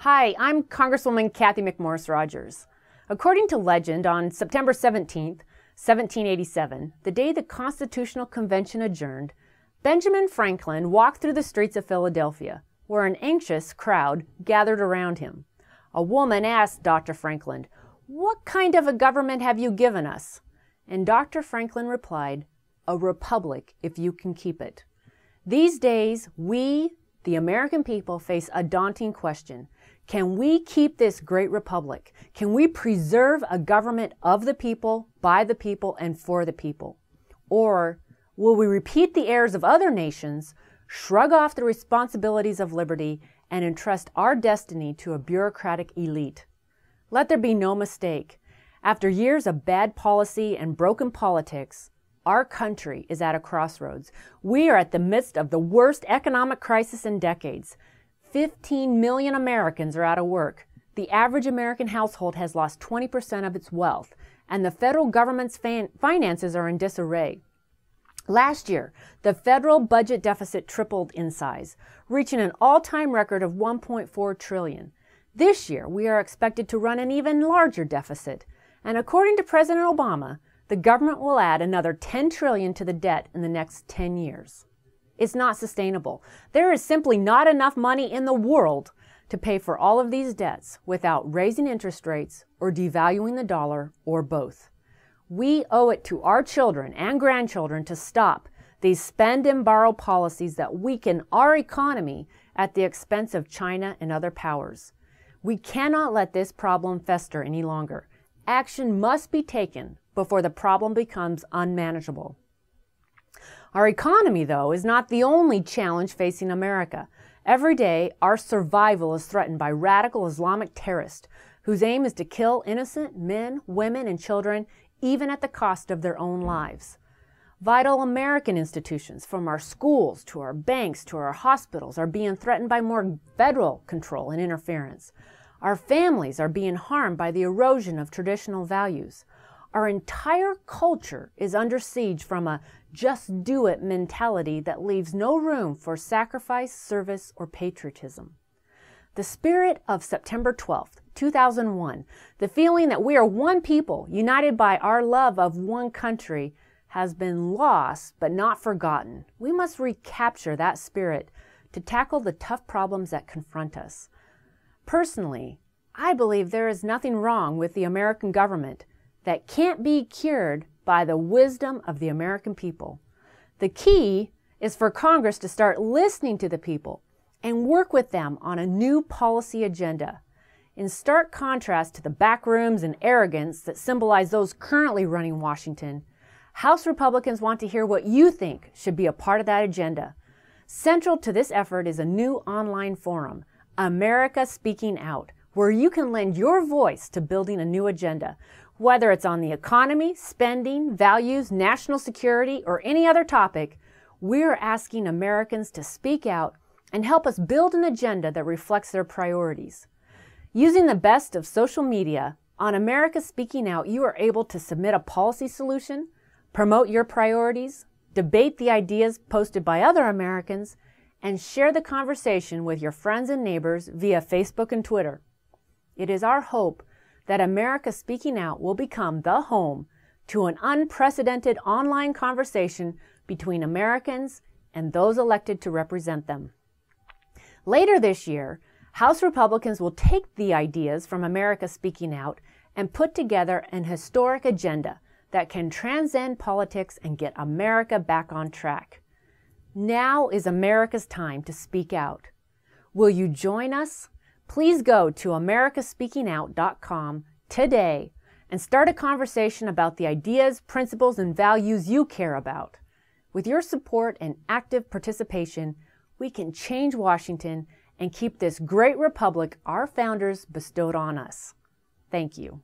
Hi, I'm Congresswoman Cathy McMorris Rodgers. According to legend, on September 17th, 1787, the day the Constitutional Convention adjourned, Benjamin Franklin walked through the streets of Philadelphia, where an anxious crowd gathered around him. A woman asked Dr. Franklin, "What kind of a government have you given us?" And Dr. Franklin replied, "A republic, if you can keep it." These days, we, the American people, face a daunting question. Can we keep this great republic? Can we preserve a government of the people, by the people, and for the people? Or will we repeat the errors of other nations, shrug off the responsibilities of liberty, and entrust our destiny to a bureaucratic elite? Let there be no mistake. After years of bad policy and broken politics, our country is at a crossroads. We are at the midst of the worst economic crisis in decades. 15 million Americans are out of work. The average American household has lost 20% of its wealth, and the federal government's finances are in disarray. Last year, the federal budget deficit tripled in size, reaching an all-time record of $1.4 trillion. This year, we are expected to run an even larger deficit, and according to President Obama, the government will add another $10 trillion to the debt in the next 10 years. It's not sustainable. There is simply not enough money in the world to pay for all of these debts without raising interest rates or devaluing the dollar or both. We owe it to our children and grandchildren to stop these spend and borrow policies that weaken our economy at the expense of China and other powers. We cannot let this problem fester any longer. Action must be taken before the problem becomes unmanageable. Our economy, though, is not the only challenge facing America. Every day, our survival is threatened by radical Islamic terrorists whose aim is to kill innocent men, women, and children, even at the cost of their own lives. Vital American institutions, from our schools to our banks to our hospitals, are being threatened by more federal control and interference. Our families are being harmed by the erosion of traditional values. Our entire culture is under siege from a just-do-it mentality that leaves no room for sacrifice, service, or patriotism. The spirit of September 12th, 2001, the feeling that we are one people, united by our love of one country, has been lost but not forgotten. We must recapture that spirit to tackle the tough problems that confront us. Personally, I believe there is nothing wrong with the American government that can't be cured by the wisdom of the American people. The key is for Congress to start listening to the people and work with them on a new policy agenda. In stark contrast to the backrooms and arrogance that symbolize those currently running Washington, House Republicans want to hear what you think should be a part of that agenda. Central to this effort is a new online forum, America Speaking Out, where you can lend your voice to building a new agenda. Whether it's on the economy, spending, values, national security, or any other topic, we're asking Americans to speak out and help us build an agenda that reflects their priorities. Using the best of social media, on America Speaking Out, you are able to submit a policy solution, promote your priorities, debate the ideas posted by other Americans, and share the conversation with your friends and neighbors via Facebook and Twitter. It is our hope that America Speaking Out will become the home to an unprecedented online conversation between Americans and those elected to represent them. Later this year, House Republicans will take the ideas from America Speaking Out and put together an historic agenda that can transcend politics and get America back on track. Now is America's time to speak out. Will you join us? Please go to americaspeakingout.com today and start a conversation about the ideas, principles, and values you care about. With your support and active participation, we can change Washington and keep this great republic our founders bestowed on us. Thank you.